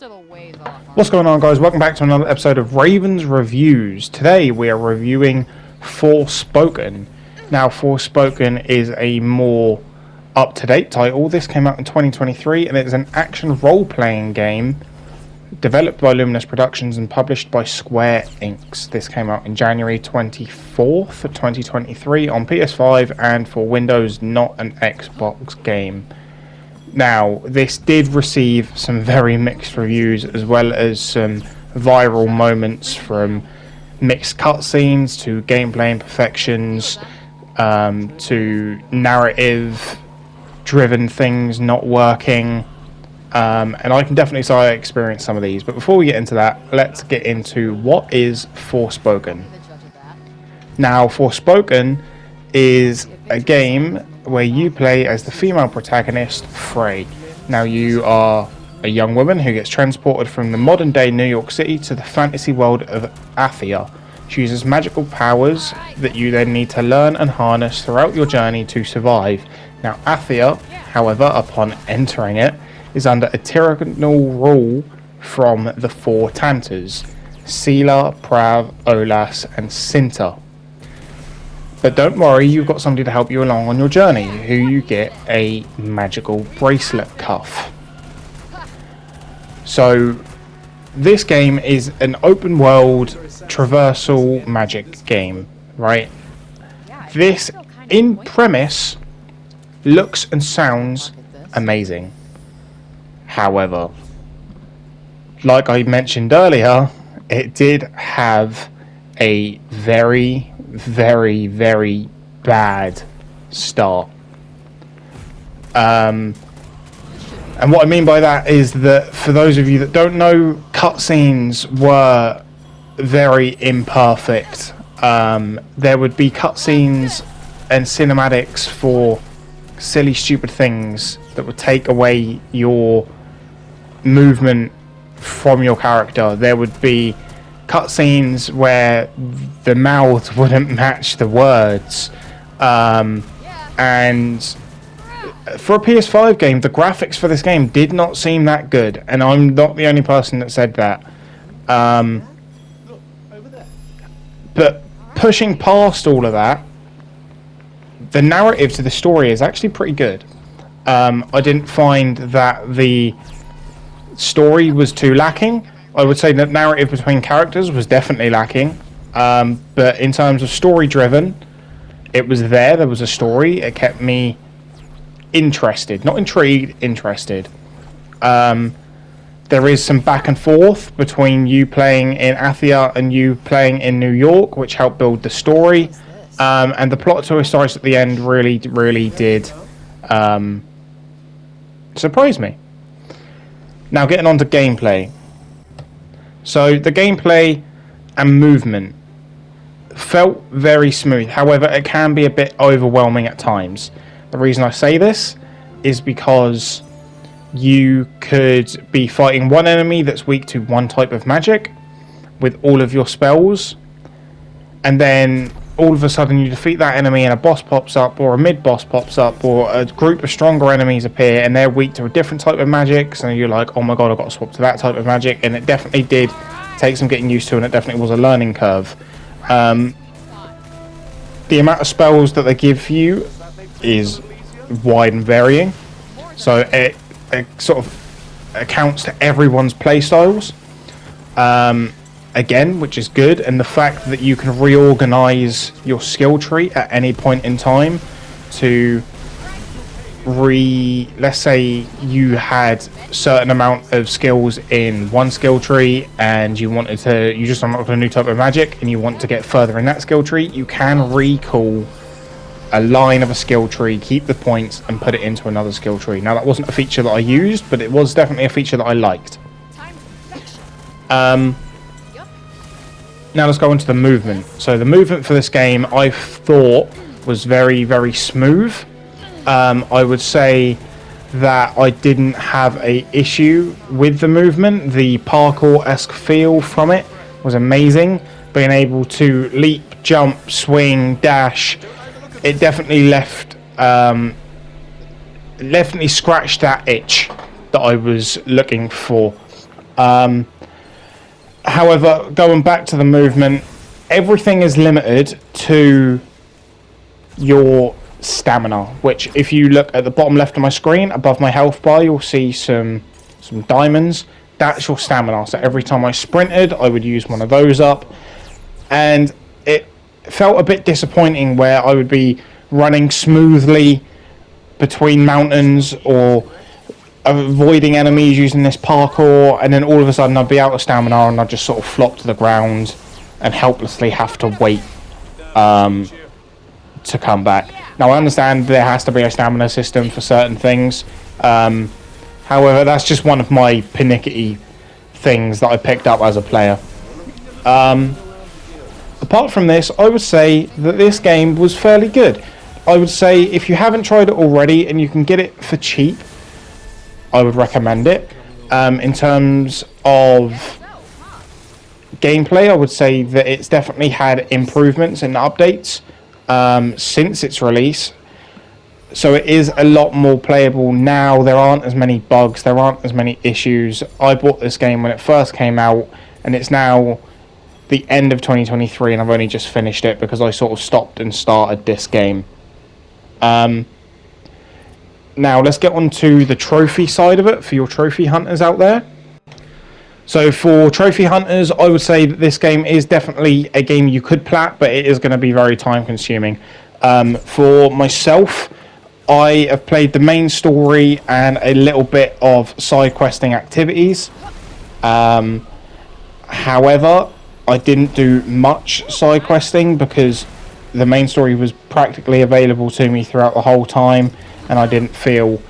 still a ways off. What's going on, guys? Welcome back to another episode of Raven's Reviews. Today we are reviewing Forspoken. Now, Forspoken is a more up-to-date title. This came out in 2023 and it is an action role-playing game developed by Luminous Productions and published by Square Enix. This came out in January 24th of 2023 on PS5 and for Windows, not an Xbox game. Now, this did receive some very mixed reviews, as well as some viral moments, from mixed cutscenes to gameplay imperfections, to narrative-driven things not working. And I can definitely say I experienced some of these. But before we get into that, let's get into what is Forspoken. Now, Forspoken is a game where you play as the female protagonist, Frey. Now, you are a young woman who gets transported from the modern day New York City to the fantasy world of Athia. She uses magical powers that you then need to learn and harness throughout your journey to survive. Now, Athia, however, upon entering it, is under a tyrannical rule from the four Tantas: Sila, Prav, Olas, and Cinta. But don't worry, you've got somebody to help you along on your journey, who you get a magical bracelet cuff. So, this game is an open world traversal magic game, right? This, in premise, looks and sounds amazing. However, like I mentioned earlier, it did have a very bad start. And what I mean by that is that, for those of you that don't know, cutscenes were very imperfect. There would be cutscenes and cinematics for silly, stupid things that would take away your movement from your character. There would be cutscenes where the mouth wouldn't match the words, and for a PS5 game, the graphics for this game did not seem that good, and I'm not the only person that said that. But pushing past all of that, the narrative to the story is actually pretty good. I didn't find that the story was too lacking. I would say that narrative between characters was definitely lacking. But in terms of story driven, it was there. There was a story. It kept me interested. Not intrigued, interested. There is some back and forth between you playing in Athia and you playing in New York, which helped build the story. And the plot twist at the end really did surprise me. Now, getting on to gameplay. So the gameplay and movement felt very smooth. However, it can be a bit overwhelming at times. The reason I say this is because you could be fighting one enemy that's weak to one type of magic with all of your spells, and then all of a sudden you defeat that enemy and a boss pops up, or a mid-boss pops up, or a group of stronger enemies appear and they're weak to a different type of magic, so you're like, oh my god, I've got to swap to that type of magic. And it definitely did take some getting used to, and it definitely was a learning curve. The amount of spells that they give you is wide and varying, so it sort of accounts to everyone's playstyles. Again, which is good, and the fact that you can reorganize your skill tree at any point in time to let's say you had certain amount of skills in one skill tree and you just unlocked a new type of magic and you want to get further in that skill tree, you can recall a line of a skill tree, keep the points, and put it into another skill tree. Now, that wasn't a feature that I used, but it was definitely a feature that I liked. Now let's go into the movement. So the movement for this game, I thought, was very smooth. I would say that I didn't have a issue with the movement. The parkour-esque feel from it was amazing. Being able to leap, jump, swing, dash, it definitely definitely scratched that itch that I was looking for. However, going back to the movement, everything is limited to your stamina, which if you look at the bottom left of my screen above my health bar, you'll see some diamonds. That's your stamina. So every time I sprinted, I would use one of those up, and it felt a bit disappointing where I would be running smoothly between mountains or avoiding enemies using this parkour, and then all of a sudden I'd be out of stamina and I'd just sort of flop to the ground and helplessly have to wait to come back. Now I understand there has to be a stamina system for certain things, however that's just one of my pernickety things that I picked up as a player. Apart from this, I would say that this game was fairly good. I would say if you haven't tried it already and you can get it for cheap, I would recommend it. In terms of gameplay, I would say that it's definitely had improvements and updates since its release. So it is a lot more playable now. There aren't as many bugs, there aren't as many issues. I bought this game when it first came out, and it's now the end of 2023, and I've only just finished it because I sort of stopped and started this game. Now let's get on to the trophy side of it for your trophy hunters out there. So for trophy hunters, I would say that this game is definitely a game you could plat, but it is going to be very time consuming. For myself, I have played the main story and a little bit of side questing activities. However, I didn't do much side questing because the main story was practically available to me throughout the whole time, and I didn't feel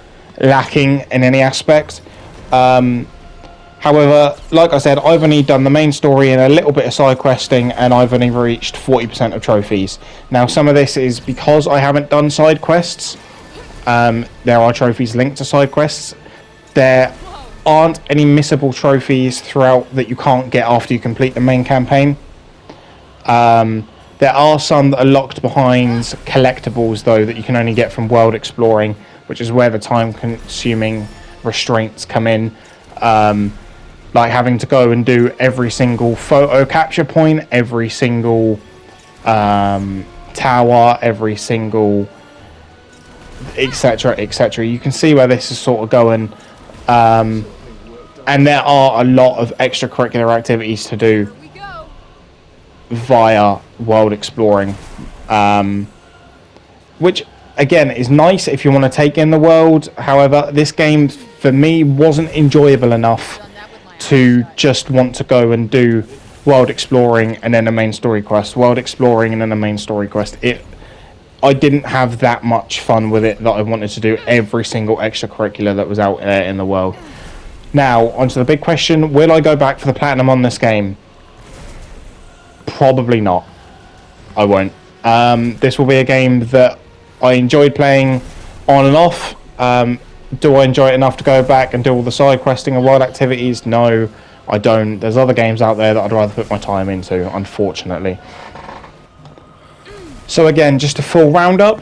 lacking in any aspect. However, like I said, I've only done the main story and a little bit of side questing, and I've only reached 40% of trophies. Now, some of this is because I haven't done side quests. There are trophies linked to side quests. There aren't any missable trophies throughout that you can't get after you complete the main campaign. There are some that are locked behind collectibles, though, that you can only get from world exploring, which is where the time-consuming restraints come in. Like having to go and do every single photo capture point, every single tower, every single etc, etc. You can see where this is sort of going. And there are a lot of extracurricular activities to do via world exploring, which again is nice if you want to take in the world. However, this game for me wasn't enjoyable enough to just want to go and do world exploring and then a main story quest, world exploring and then a main story quest. I didn't have that much fun with it that I wanted to do every single extracurricular that was out there in the world. Now onto the big question, will I go back for the platinum on this game? Probably not. I won't. This will be a game that I enjoyed playing on and off. Do I enjoy it enough to go back and do all the side questing and world activities? No, I don't. There's other games out there that I'd rather put my time into, unfortunately. So again, just a full roundup,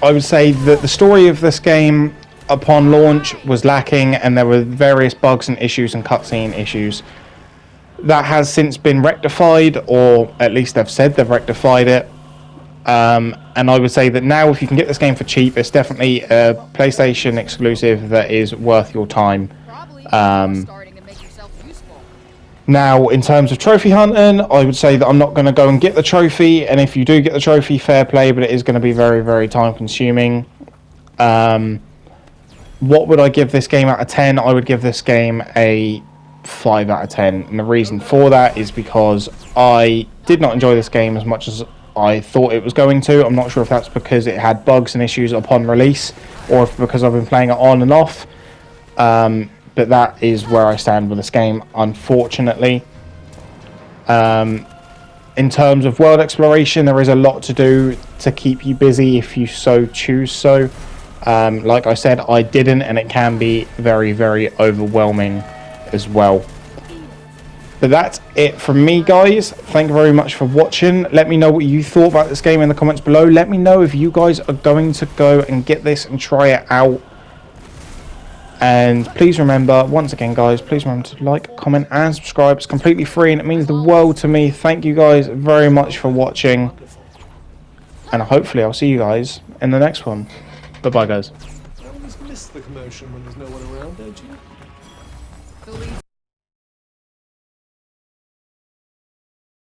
I would say that the story of this game upon launch was lacking, and there were various bugs and issues and cutscene issues. That has since been rectified, or at least they've said they've rectified it. And I would say that now if you can get this game for cheap, it's definitely a PlayStation exclusive that is worth your time. Now, in terms of trophy hunting, I would say that I'm not going to go and get the trophy, and if you do get the trophy, fair play, but it is going to be very, very time consuming. What would I give this game out of 10? I would give this game a 5 out of 10, and the reason for that is because I did not enjoy this game as much as I thought it was going to. I'm not sure if that's because it had bugs and issues upon release, or if because I've been playing it on and off. But that is where I stand with this game, unfortunately. In terms of world exploration, there is a lot to do to keep you busy if you so choose so. Like I said, I didn't, and it can be very, very overwhelming as well. But that's it from me, guys. Thank you very much for watching. Let me know what you thought about this game in the comments below. Let me know if you guys are going to go and get this and try it out. And please remember, once again guys, please remember to like, comment and subscribe. It's completely free and it means the world to me. Thank you guys very much for watching. And hopefully I'll see you guys in the next one. Bye bye guys. I always miss the commotion when there's no one around, don't you?